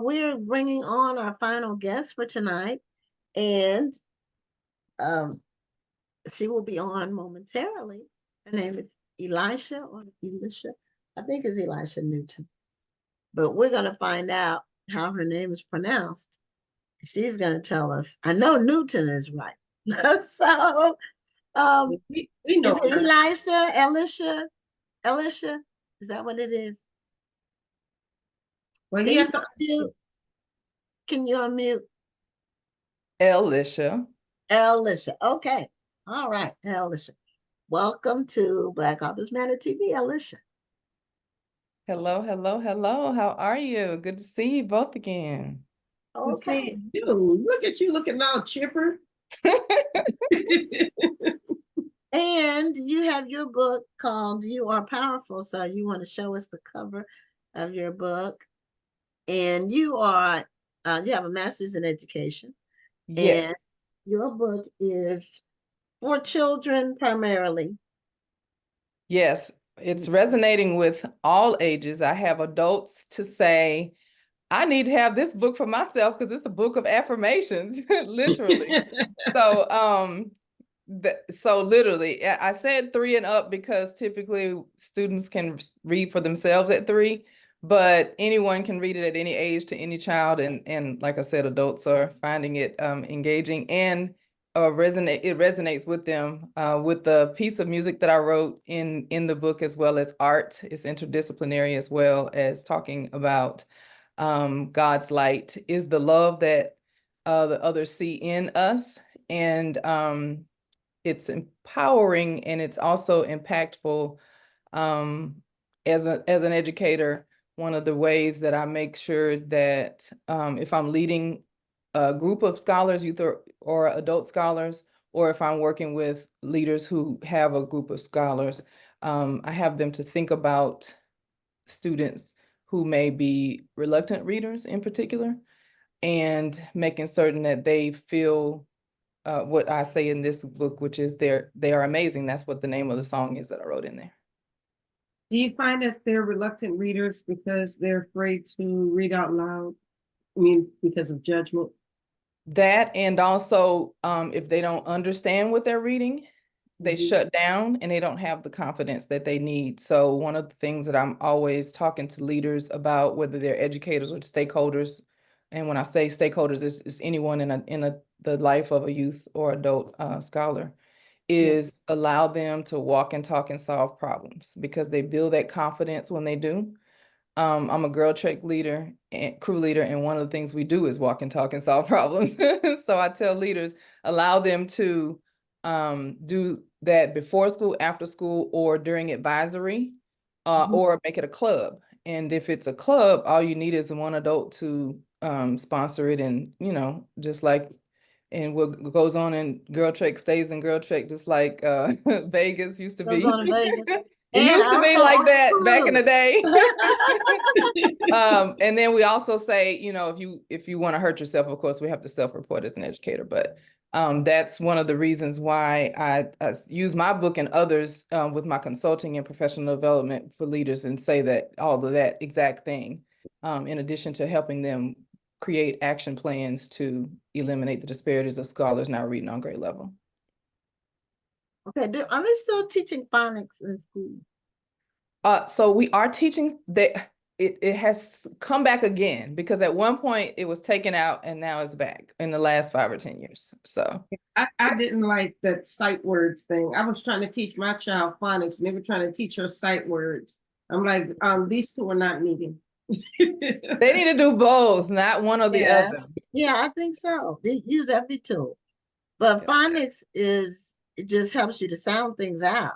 We're bringing on our final guest for tonight, and um, she will be on momentarily. Her name is Elisha or Elisha. I think it's Elisha Newton, but we're going to find out how her name is pronounced. She's going to tell us. I know Newton is right. So, We is know it her. Elisha, Elisha, Elisha? Is that what it is? Well, Can you you have to. unmute? Can you unmute? Ellisha. Elisha. Okay. All right, Elisha. Welcome to Black Authors Matter TV, Ellisha. Hello, hello, hello. How are you? Good to see you both again. To Okay. see you. Look at you looking all chipper. And you have your book called You Are Powerful. So you want to show us the cover of your book. And you have a master's in education. And Yes, your book is for children primarily. yes. It's resonating with all ages. I have adults to say, I need to have this book for myself because it's a book of affirmations, literally. So, so literally, I said 3 and up because typically students can read for themselves at 3, but anyone can read it at any age to any child, and like I said, adults are finding it engaging and it resonates with them with the piece of music that I wrote in the book, as well as art. It's interdisciplinary, as well as talking about God's light is the love that the others see in us, and it's empowering, and it's also impactful. um, as an educator, one of the ways that I make sure that if I'm leading a group of scholars, youth or adult scholars, or if I'm working with leaders who have a group of scholars, I have them to think about students who may be reluctant readers in particular, and making certain that they feel what I say in this book, which is they are amazing. That's what the name of the song is that I wrote in there. Do you find that they're reluctant readers because they're afraid to read out loud? I mean, because of judgment? That, and also if they don't understand what they're reading, they shut down and they don't have the confidence that they need. So one of the things that I'm always talking to leaders about, whether they're educators or stakeholders, and when I say stakeholders, it's anyone in the life of a youth or adult scholar, is allow them to walk and talk and solve problems, because they build that confidence when they do. I'm a Girl Trek leader and crew leader, and one of the things we do is walk and talk and solve problems. So I tell leaders, allow them to do that before school, after school, or during advisory, or make it a club. And if it's a club, all you need is one adult to sponsor it, and just like, and what goes on in Girl Trek stays in Girl Trek, just like Vegas used to Goes be. on in Vegas. It And used to be also like on the that back in the cruise. day. And then we also say, if you want to hurt yourself, of course, we have to self-report as an educator. But that's one of the reasons why I use my book and others with my consulting and professional development for leaders, and say that all of that exact thing, in addition to helping them create action plans to eliminate the disparities of scholars now reading on grade level. Okay, are they still teaching phonics in school? So we are teaching that it has come back again, because at one point it was taken out and now it's back in the last 5 or 10 years. So I didn't like that sight words thing. I was trying to teach my child phonics and they were trying to teach her sight words. I'm like, these two are not meeting. they need to do both, not one or the Yeah. other. Yeah, I think so. They use every tool. But Yeah. phonics it just helps you to sound things out.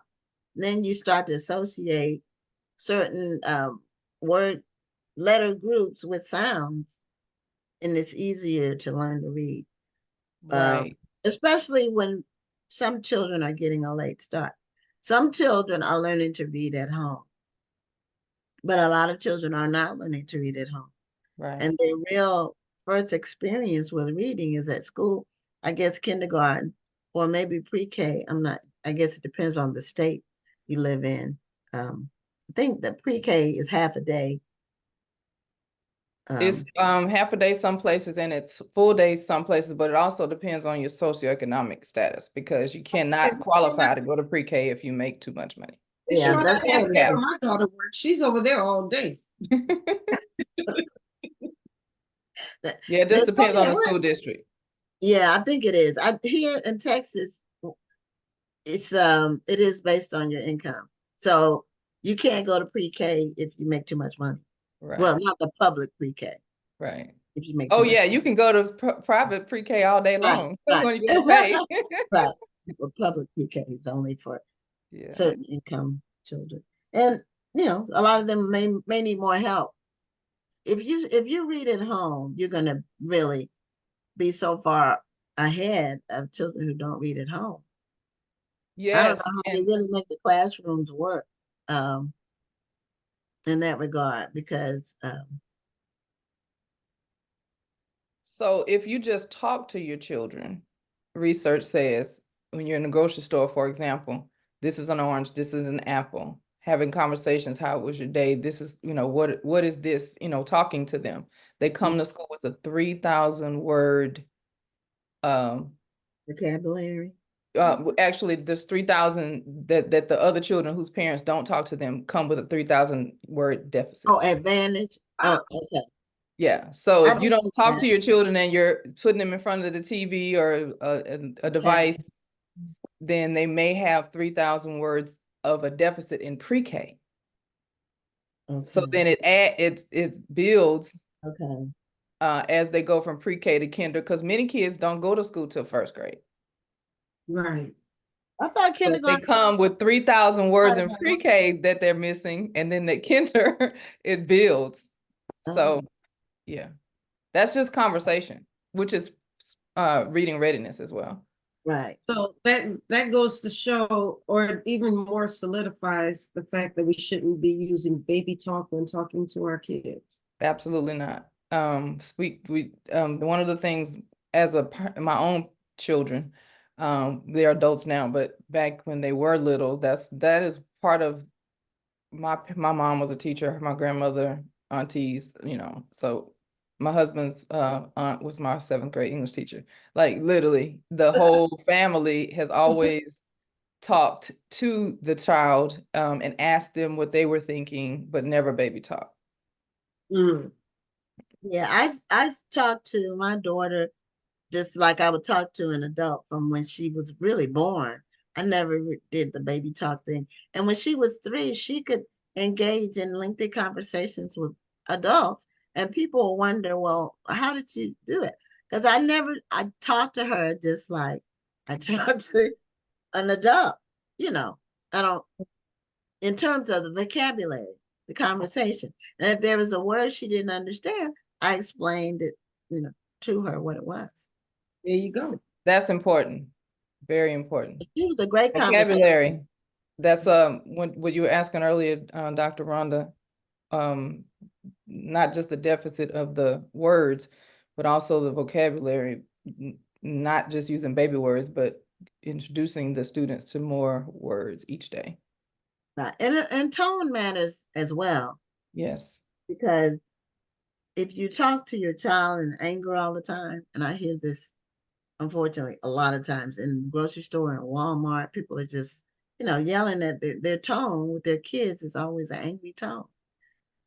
Then you start to associate certain word letter groups with sounds, and it's easier to learn to read. Right. Especially when some children are getting a late start. Some children are learning to read at home, but a lot of children are not learning to read at home. Right. And their real first experience with reading is at school, I guess kindergarten or maybe pre-K. I guess it depends on the state you live in. I think that pre-K is half a day. It's half a day some places and it's full day some places, but it also depends on your socioeconomic status because you cannot qualify to go to pre-K if you make too much money. It's Yeah, sure that's that They have half a day cap. my daughter works. She's over there all day. that, Yeah, it that's just depends on okay. the school district. Yeah, I think it is. Here in Texas, it is based on your income. So you can't go to pre-K if you make too much money. Right, Well, not the public pre-K right. if you make too Oh much yeah, you can go to private pre-K all day money. long Right, when you get right. paid. Right. Well, public pre-K is only for Yeah, certain income children. And a lot of them may need more help. If you read at home, you're gonna really be so far ahead of children who don't read at home. I don't yes. know how they And really make the classrooms work um, in that regard because so if you just talk to your children, research says when you're in the grocery store, for example, this is an orange, this is an apple, having conversations, how was your day? This is, what is this, talking to them. They come to school with a 3,000 word, um, vocabulary. actually there's 3,000 that the other children whose parents don't talk to them come with a 3,000 word deficit. Oh, advantage. Oh, okay. Yeah. So I if you didn't don't see talk that. to your children and you're putting them in front of the TV or a Okay. device, then they may have 3,000 words of a deficit in pre-K. So Okay. then it builds Okay. as they go from pre-K to kinder, because many kids don't go to school till first grade. Right. I thought So they kindergarten. come with 3,000 words in pre-K that they're missing, and then the kinder it builds. So yeah, that's just conversation, which is reading readiness as well. Right. So that goes to show, or it even more solidifies the fact that we shouldn't be using baby talk when talking to our kids. Absolutely not. One of the things as my own children, they're adults now, but back when they were little, that is part of my mom was a teacher, my grandmother, aunties, so my husband's aunt was my 7th grade English teacher. Like literally the whole family has always talked to the child and asked them what they were thinking, but never baby talk. Mm. Yeah, I talked to my daughter just like I would talk to an adult from when she was really born. I never did the baby talk thing. And when she was 3, she could engage in lengthy conversations with adults. And people wonder, well, how did you do it? Because I talked to her just like I talked to an adult. You know, I don't, in terms of the vocabulary, the conversation. And if there was a word she didn't understand, I explained it, to her what it was. There you go. That's important. Very important. It was a great conversation. Vocabulary. That's what you were asking earlier, Dr. Rhonda, not just the deficit of the words, but also the vocabulary, not just using baby words, but introducing the students to more words each day. Right. And tone matters as well, Yes. because if you talk to your child in anger all the time, and I hear this unfortunately a lot of times in the grocery store and Walmart, people are just, yelling at their tone with their kids is always an angry tone.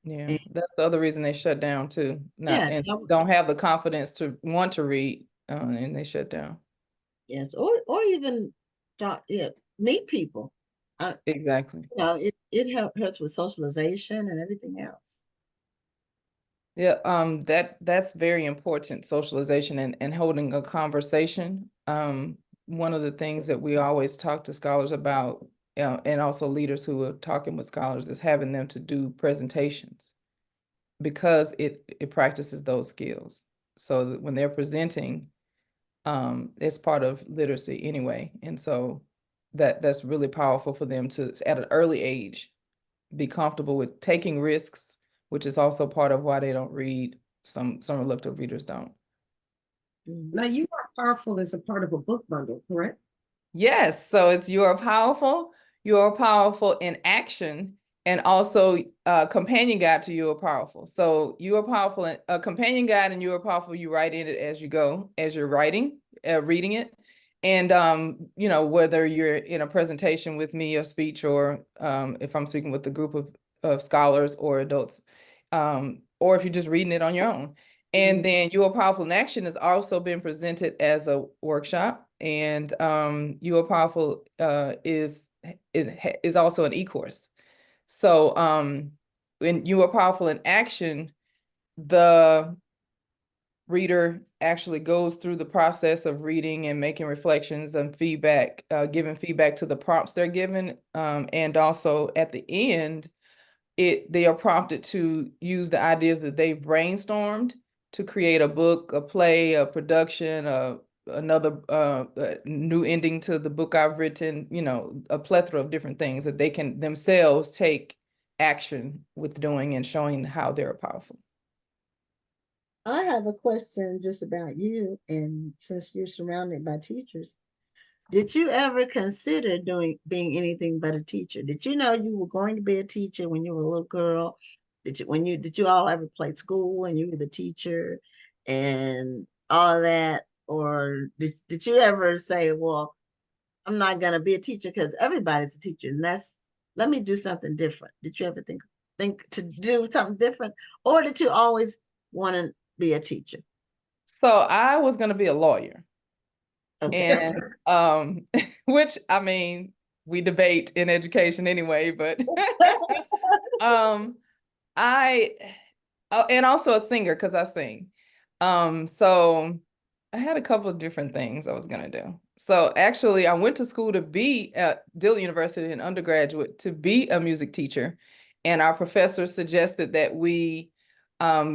Yeah, And that's the other reason they shut down too. yeah, And don't have the confidence to want to read, and they shut down. yes, or even talk, meet people. Exactly. It hurts with socialization and everything else. Yeah, that's very important, socialization and holding a conversation. One of the things that we always talk to scholars about, and also leaders who are talking with scholars, is having them to do presentations because it practices those skills. So that when they're presenting, it's part of literacy anyway. And so that's really powerful for them to, at an early age, be comfortable with taking risks, which is also part of why they don't read. Some reluctant readers don't. Mm-hmm. Now, You Are Powerful is a part of a book bundle, correct? Yes, so it's You Are Powerful in Action, and also a companion guide to You Are Powerful. So You Are Powerful, a companion guide and You Are Powerful, you write in it as you go, as you're writing, reading it. And, you know, whether you're in a presentation with me or speech, or if I'm speaking with a group of scholars or adults, or if you're just reading it on your own. And then You Are Powerful in Action has also been presented as a workshop. And You Are Powerful is also an e-course. So when You Are Powerful in Action, the reader actually goes through the process of reading and making reflections and feedback, giving feedback to the prompts they're given. And also at the end, they are prompted to use the ideas that they've brainstormed to create a book, a play, a production, another new ending to the book I've written, you know, a plethora of different things that they can themselves take action with doing and showing how they're powerful. I have a question just about you, and since you're surrounded by teachers, did you ever consider being anything but a teacher? Did you know you were going to be a teacher when you were a little girl? Did you all ever play school and you were the teacher and all of that? Or did you ever say, well, I'm not gonna be a teacher because everybody's a teacher, and let me do something different? Did you ever think to do something different? Or did you always want to be a teacher? So I was going to be a lawyer. Okay. And which, I mean, we debate in education anyway, but I and also a singer because I sing. So I had a couple of different things I was gonna do. So actually, I went to school to be at Dillard University, an undergraduate, to be a music teacher, and our professor suggested that we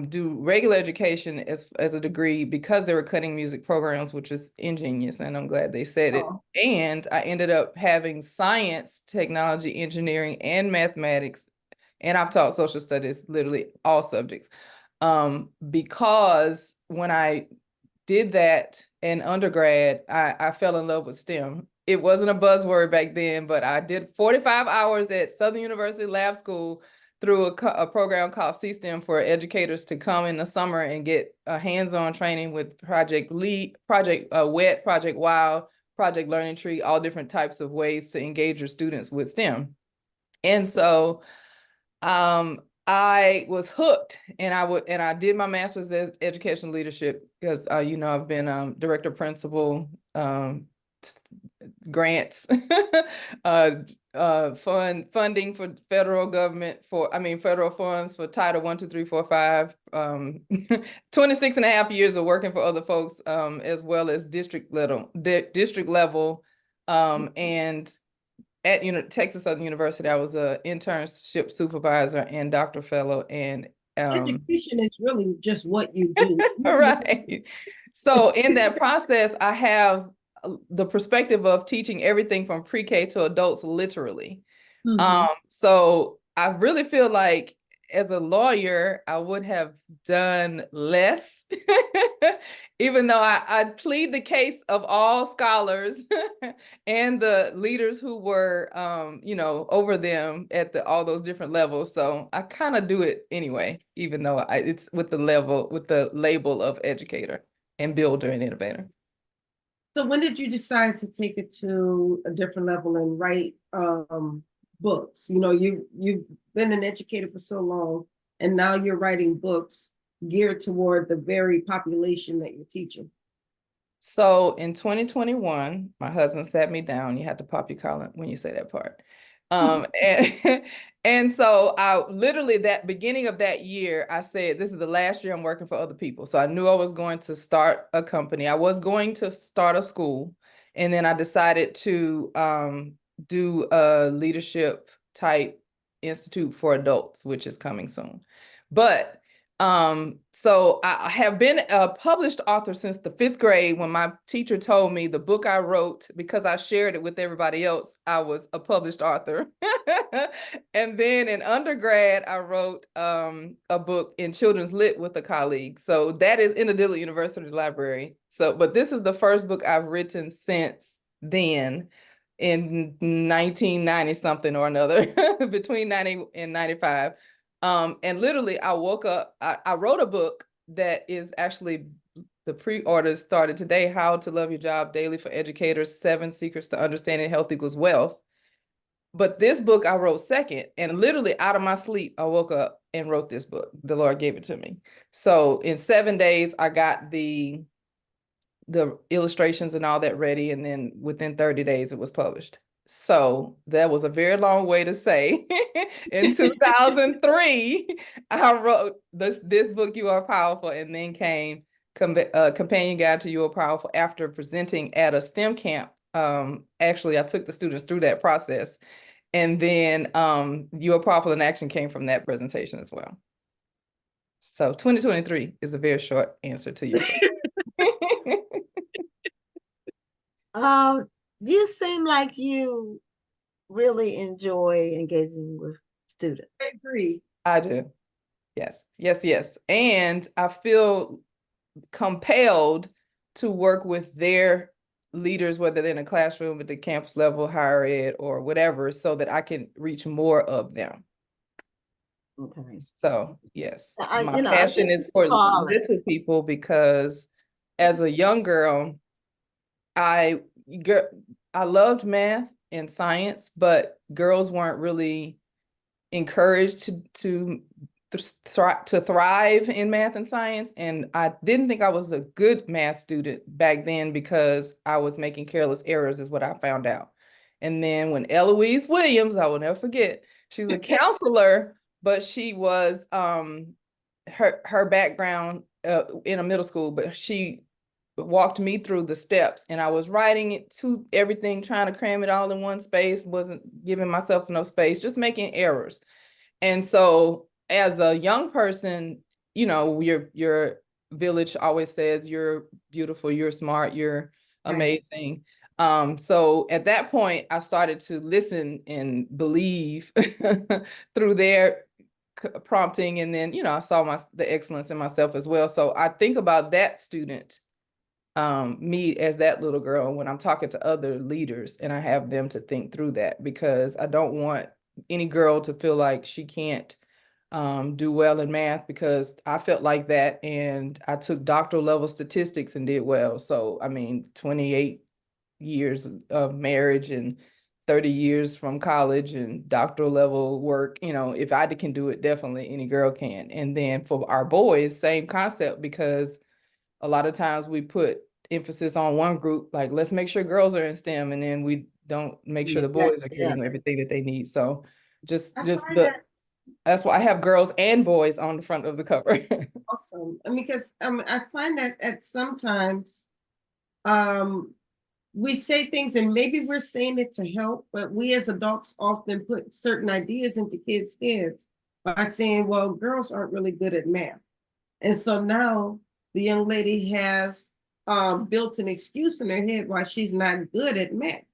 do regular education as a degree because they were cutting music programs, which is ingenious, and I'm glad they said it. Oh. And I ended up having science, technology, engineering, and mathematics, and I've taught social studies, literally all subjects. Because when I did that in undergrad, I fell in love with STEM. It wasn't a buzzword back then, but I did 45 hours at Southern University Lab School through a program called C-STEM for educators to come in the summer and get a hands-on training with Project LEAD, Project WET, Project WOW, Project Learning Tree, all different types of ways to engage your students with STEM. And so I was hooked, and I did my master's as educational leadership because you know, I've been director principal, grants, funding for federal government federal funds for Title 1, 2, 3, 4, 5, 26 and a half years of working for other folks, as well as district level, and at Texas Southern University, I was an internship supervisor and doctoral fellow, and Education is really just what you do. right. So in that process, I have the perspective of teaching everything from pre-K to adults, literally. So I really feel like as a lawyer, I would have done less, even though I plead the case of all scholars and the leaders who were, you know, over them at all those different levels. So I kind of do it anyway, even though it's with the label of educator and builder and innovator. So when did you decide to take it to a different level and write books? You know, you've been an educator for so long, and now you're writing books geared toward the very population that you're teaching. So in 2021, my husband sat me down. You have to pop your collar when you say that part. And, and so I literally, that beginning of that year, I said, this is the last year I'm working for other people. So I knew I was going to start a company. I was going to start a school. And then I decided to do a leadership type institute for adults, which is coming soon. But so I have been a published author since the 5th grade, when my teacher told me the book I wrote, because I shared it with everybody else, I was a published author. And then in undergrad, I wrote a book in children's lit with a colleague. So that is in the Dillard University Library. So, but this is the first book I've written since then. in 1990 something or another, between 90 and 95. And literally I woke up, I wrote a book that is actually, the pre-orders started today, How to Love Your Job Daily for Educators, 7 Secrets to Understanding Health Equals Wealth. But this book I wrote second, and literally out of my sleep, I woke up and wrote this book. The Lord gave it to me. So in 7 days, I got the illustrations and all that ready, and then within 30 days, it was published. So that was a very long way to say in 2003, I wrote this book, You Are Powerful, and then came Companion Guide to You Are Powerful after presenting at a STEM camp. Actually, I took the students through that process. And then You Are Powerful in Action came from that presentation as well. So 2023 is a very short answer to your question. You seem like you really enjoy engaging with students. I agree. I do. Yes, yes, yes. And I feel compelled to work with their leaders, whether they're in a classroom at the campus level, higher ed, or whatever, so that I can reach more of them. Okay. So yes, I, my I passion think is it's for calling. little people, because as a young girl, I loved math and science, but girls weren't really encouraged to thrive in math and science. And I didn't think I was a good math student back then because I was making careless errors, is what I found out. And then when Eloise Williams, I will never forget, she was a counselor, but she was her background in a middle school, but she walked me through the steps, and I was writing it to everything, trying to cram it all in one space, wasn't giving myself enough space, just making errors. And so as a young person, you know, your village always says you're beautiful, you're smart, you're amazing. So at that point, I started to listen and believe through their prompting. And then, you know, I saw the excellence in myself as well. So I think about that student, me as that little girl, when I'm talking to other leaders, and I have them to think through that, because I don't want any girl to feel like she can't do well in math, because I felt like that, and I took doctoral level statistics and did well. So I mean, 28 years of marriage and 30 years from college and doctoral level work, you know, if I can do it, definitely any girl can. And then for our boys, same concept, because a lot of times we put emphasis on one group, like let's make sure girls are in STEM, and then we don't make sure the boys are getting everything that they need. So that's why I have girls and boys on the front of the cover. Awesome. I mean, because I find that at sometimes we say things and maybe we're saying it to help, but we as adults often put certain ideas into kids' heads by saying, well, girls aren't really good at math. And so now the young lady has built an excuse in her head why she's not good at math.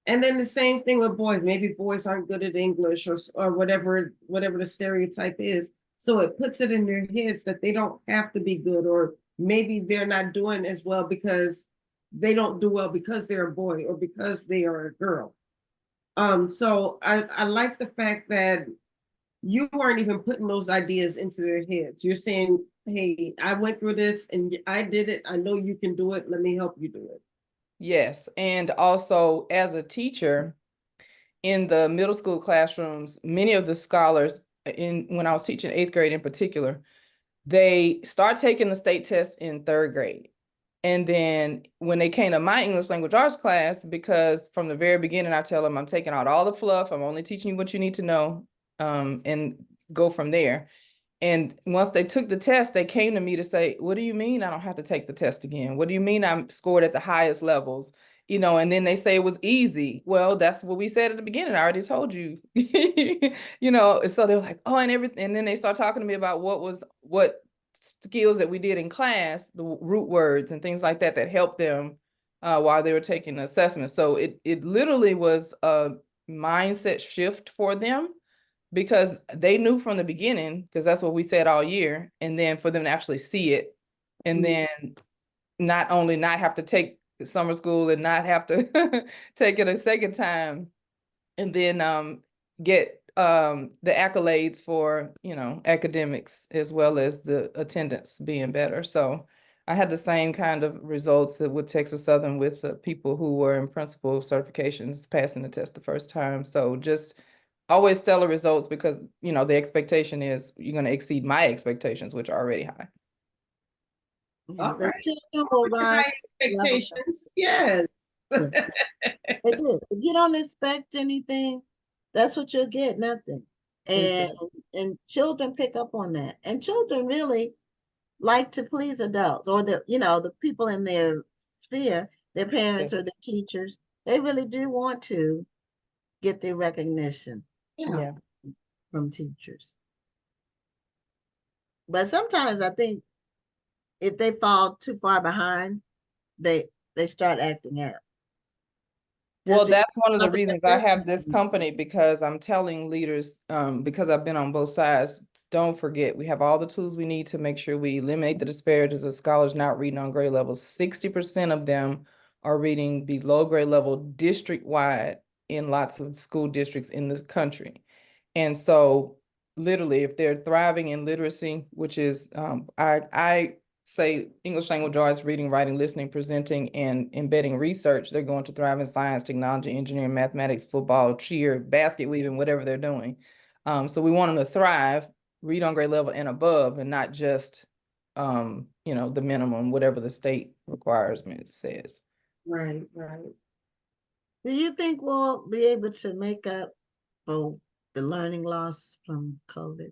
And then the same thing with boys. Maybe boys aren't good at English or whatever the stereotype is. So it puts it in their heads that they don't have to be good, or maybe they're not doing as well because they don't do well because they're a boy or because they are a girl. So I like the fact that you weren't even putting those ideas into their heads. You're saying, hey, I went through this and I did it. I know you can do it. Let me help you do it. Yes. And also as a teacher in the middle school classrooms, many of the scholars when I was teaching 8th grade in particular, they start taking the state test in 3rd grade. And then when they came to my English language arts class, because from the very beginning, I tell them I'm taking out all the fluff. I'm only teaching you what you need to know, and go from there. And once they took the test, they came to me to say, what do you mean I don't have to take the test again? What do you mean I'm scored at the highest levels? You know, and then they say it was easy. Well, that's what we said at the beginning. I already told you, you know, so they're like, oh, and everything. And then they start talking to me about what skills that we did in class, the root words and things like that, that helped them while they were taking the assessment. So it literally was a mindset shift for them, because they knew from the beginning, because that's what we said all year. And then for them to actually see it, and then not only not have to take summer school and not have to take it a second time, and then get the accolades for, you know, academics as well as the attendance being better. So I had the same kind of results that with Texas Southern with the people who were in principal certifications passing the test the first time. So just always stellar results, because, you know, the expectation is you're going to exceed my expectations, which are already high. Yeah, All the right. children will rise High to the level of- expectations. Yes. yeah, they do. If you don't expect anything, that's what you'll get, nothing. And Exactly. and children pick up on that. And children really like to please adults, or the, you know, the people in their sphere, their parents Yes. or their teachers. They really do want to get their recognition Yeah. Yeah. from teachers. But sometimes I think if they fall too far behind, they start acting out. Well, Just because that's one of the of the reasons I have this destiny. company, because I'm telling leaders, because I've been on both sides, don't forget, we have all the tools we need to make sure we eliminate the disparities of scholars not reading on grade level. 60% of them are reading below grade level district-wide in lots of school districts in the country. And so literally, if they're thriving in literacy, which is, I say English language arts, reading, writing, listening, presenting, and embedding research, they're going to thrive in science, technology, engineering, mathematics, football, cheer, basket weaving, whatever they're doing. So we want them to thrive, read on grade level and above, and not just, you know, the minimum, whatever the state requirement says. Right, right. Do you think we'll be able to make up for the learning loss from COVID?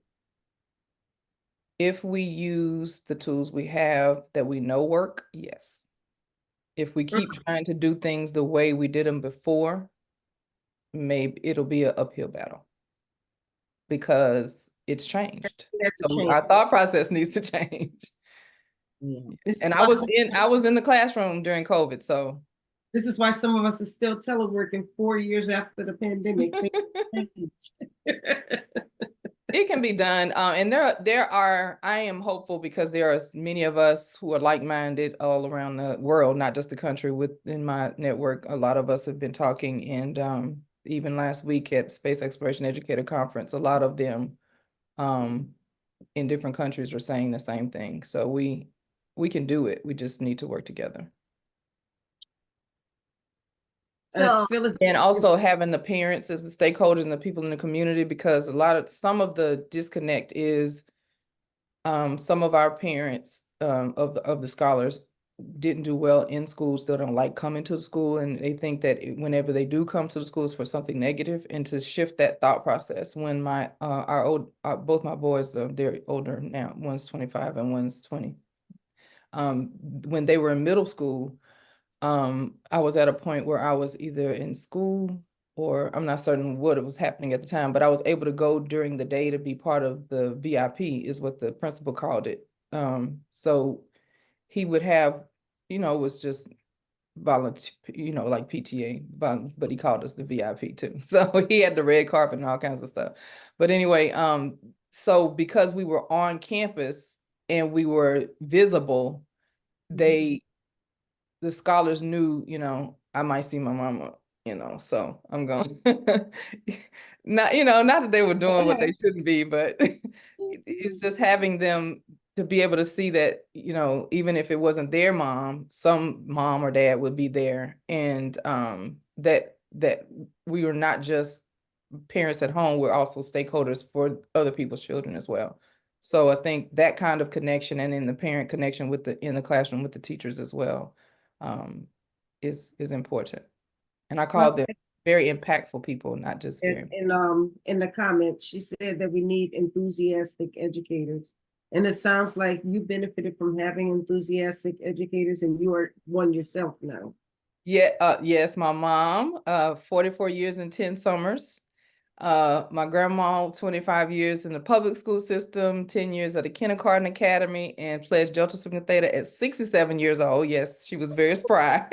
If we use the tools we have that we know work, yes. If we keep trying to do things the way we did them before, maybe it'll be an uphill battle, because it's changed. That's a So change. our thought process needs to change. Yeah. This And is I why was some in of I us- was in the classroom during COVID, so This is why some of us are still teleworking 4 years after the pandemic. it can be done. And there are, I am hopeful, because there are many of us who are like-minded all around the world, not just the country. Within my network, a lot of us have been talking, and even last week at Space Exploration Educator Conference, a lot of them in different countries are saying the same thing. So we can do it. We just need to work together. As So Phyllis And also having the parents as the stakeholders and the people in the community, because some of the disconnect is some of our parents of the scholars didn't do well in school, still don't like coming to the school, and they think that whenever they do come to the schools for something negative, and to shift that thought process. When my both my boys, they're older now, one's 25 and one's 20. When they were in middle school, I was at a point where I was either in school, or I'm not certain what was happening at the time, but I was able to go during the day to be part of the VIP, is what the principal called it. So he would have, you know, it was just volunteer, you know, like PTA, but he called us the VIP too. So he had the red carpet and all kinds of stuff. But anyway, so because we were on campus and we were visible, the scholars knew, you know, I might see my mama, you know, so I'm going. Not, you know, not that they were doing what they shouldn't be, but it's just having them to be able to see that, you know, even if it wasn't their mom, some mom or dad would be there, and that we were not just parents at home, we're also stakeholders for other people's children as well. So I think that kind of connection, and in the parent connection with in the classroom with the teachers as well, is important. And I call them very impactful people, not just very. in the comments, she said that we need enthusiastic educators. And it sounds like you benefited from having enthusiastic educators, and you are one yourself now. Yeah, yes, my mom, 44 years and 10 summers. My grandma, 25 years in the public school system, 10 years at the kindergarten academy, and pledged Delta Sigma Theta at 67 years old. Yes, she was very spry.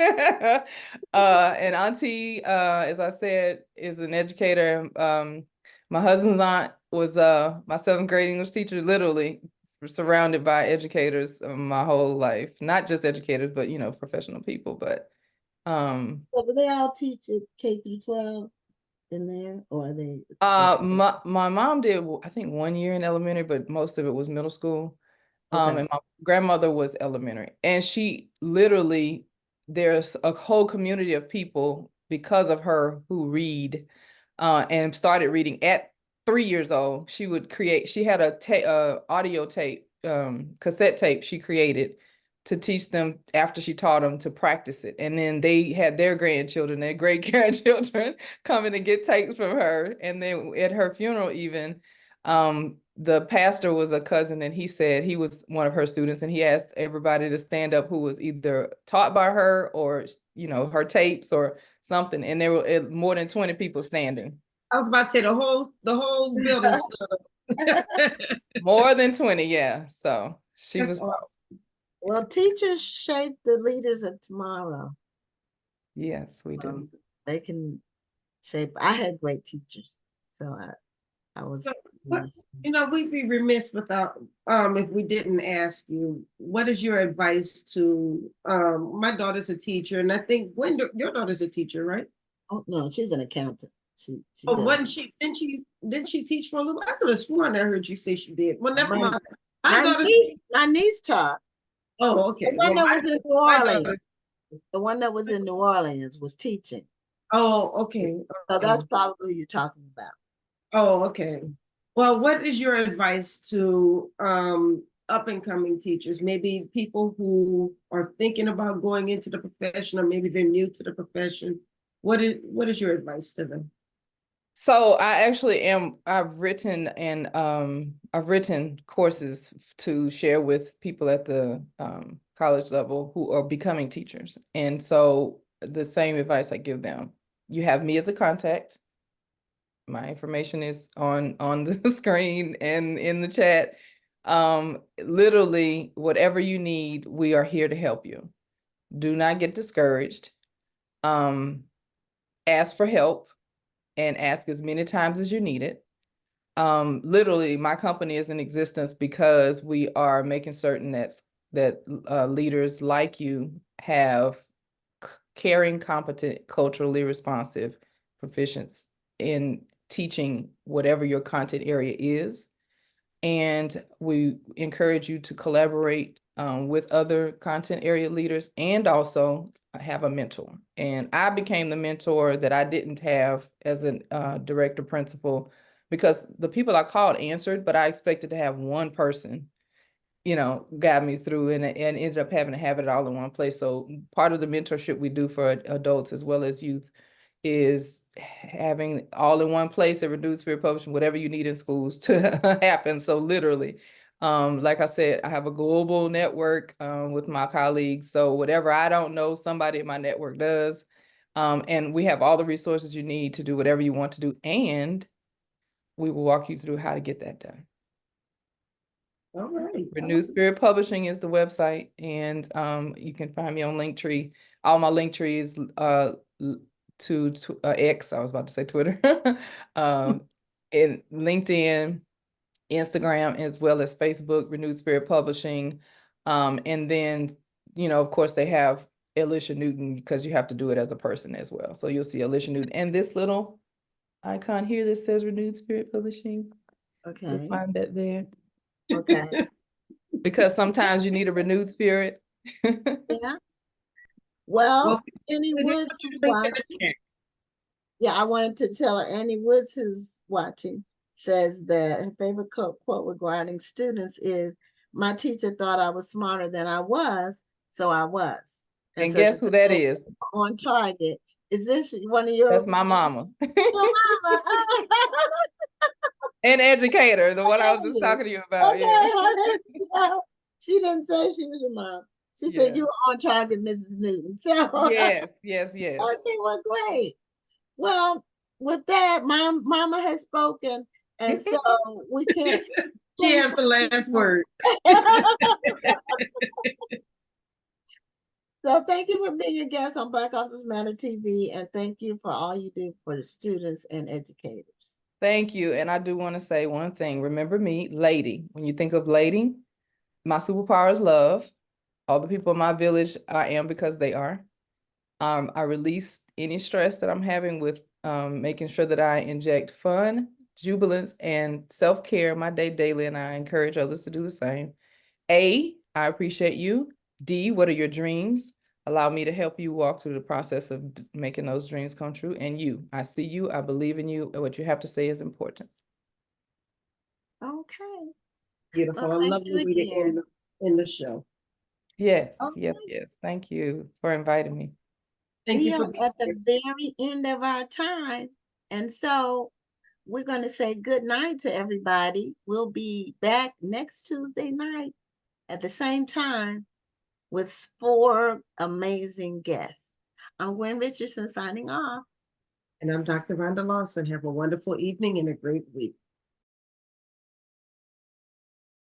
And auntie, as I said, is an educator. My husband's aunt was my 7th grade English teacher, literally surrounded by educators my whole life. Not just educators, but, you know, professional people. But So do they all teach at K through 12 in there, or are they? My mom did, I think 1 year in elementary, but most of it was middle school. Okay. And my grandmother was elementary, and she literally, there's a whole community of people because of her who read, and started reading at 3 years old. She had a audio tape, cassette tape she created to teach them after she taught them to practice it. And then they had their grandchildren, their great grandchildren coming to get tapes from her. And then at her funeral even, the pastor was a cousin, and he said he was one of her students, and he asked everybody to stand up who was either taught by her or, her tapes or something. And there were more than 20 people standing. I was about to say the whole building stood. More than 20, yeah. So she That's was, awesome. Well, teachers shape the leaders of tomorrow. yes, we do. They can shape. I had great teachers, so I was So, blessed. we'd be remiss without if we didn't ask you, what is your advice to my daughter's a teacher, and I think your daughter's a teacher, right? Oh no, she's an accountant. She Oh, does. wasn't she? Didn't she teach for a little? I could have sworn I heard you say she did. Well, never My, mind. My daughter. my niece taught. Oh, The okay. one Well, that was in New my Orleans. daughter. The one that was in New Orleans was teaching. Oh, okay. So Okay. that's probably who you're talking about. Oh, okay. Well, what is your advice to up and coming teachers? Maybe people who are thinking about going into the profession, or maybe they're new to the profession. What is your advice to them? So I've written courses to share with people at the college level who are becoming teachers. And so the same advice I give them, you have me as a contact. My information is on the screen and in the chat. Literally, whatever you need, we are here to help you. Do not get discouraged. Ask for help, and ask as many times as you need it. Literally, my company is in existence because we are making certain that leaders like you have caring, competent, culturally responsive proficiency in teaching whatever your content area is. And we encourage you to collaborate with other content area leaders, and also have a mentor. And I became the mentor that I didn't have as a director principal, because the people I called answered, but I expected to have one person, guide me through, and ended up having to have it all in one place. So part of the mentorship we do for adults as well as youth is having all in one place at Renewed Spirit Publishing, whatever you need in schools to happen. So literally, like I said, I have a global network with my colleagues. So whatever I don't know, somebody in my network does. And we have all the resources you need to do whatever you want to do. And we will walk you through how to get that done. All right. Renewed Spirit Publishing is the website, and you can find me on Linktree. All my Linktree is to X. I was about to say Twitter, and LinkedIn, Instagram, as well as Facebook. Renewed Spirit Publishing, and then of course they have Ellisha Newton, because you have to do it as a person as well. So you'll see Ellisha Newton and this little icon here that says Renewed Spirit Publishing. Okay. You'll find that there. Okay. Because sometimes you need a renewed spirit. Yeah. Well, Well, Annie we Woods put your is link in watching. the chat. Yeah, I wanted to tell her Annie Woods, who's watching, says that her favorite quote regarding students is, "My teacher thought I was smarter than I was, so I was." And so guess who that is? on target. Is this one of your? That's my mama. Your mama. An educator, the one I was just Okay. talking to you about. Okay. Yeah. She didn't say she was your mom. She Yeah. said you were on target, Mrs. Newton. So Yes. okay, well, great. Well, with that, mama has spoken, and so we can't. She has the last word. So thank you for being a guest on Black Authors Matter TV, and thank you for all you do for the students and educators. Thank you. And I do want to say one thing. Remember me, lady. When you think of lady, my superpower is love. All the people in my village I am because they are. I release any stress that I'm having with making sure that I inject fun, jubilance, and self-care in my day daily, and I encourage others to do the same. A, I appreciate you. D, what are your dreams? Allow me to help you walk through the process of making those dreams come true. And you, I see you, I believe in you, and what you have to say is important. Okay. Beautiful. Well, I thank love you the way to again. end the show. Yes, yes, Okay. yes. Thank you for inviting me. Thank We you are for being at the here. very end of our time. And so we're going to say good night to everybody. We'll be back next Tuesday night at the same time with 4 amazing guests. I'm Gwen Richardson signing off. And I'm Dr. Rhonda Lawson. Have a wonderful evening and a great week.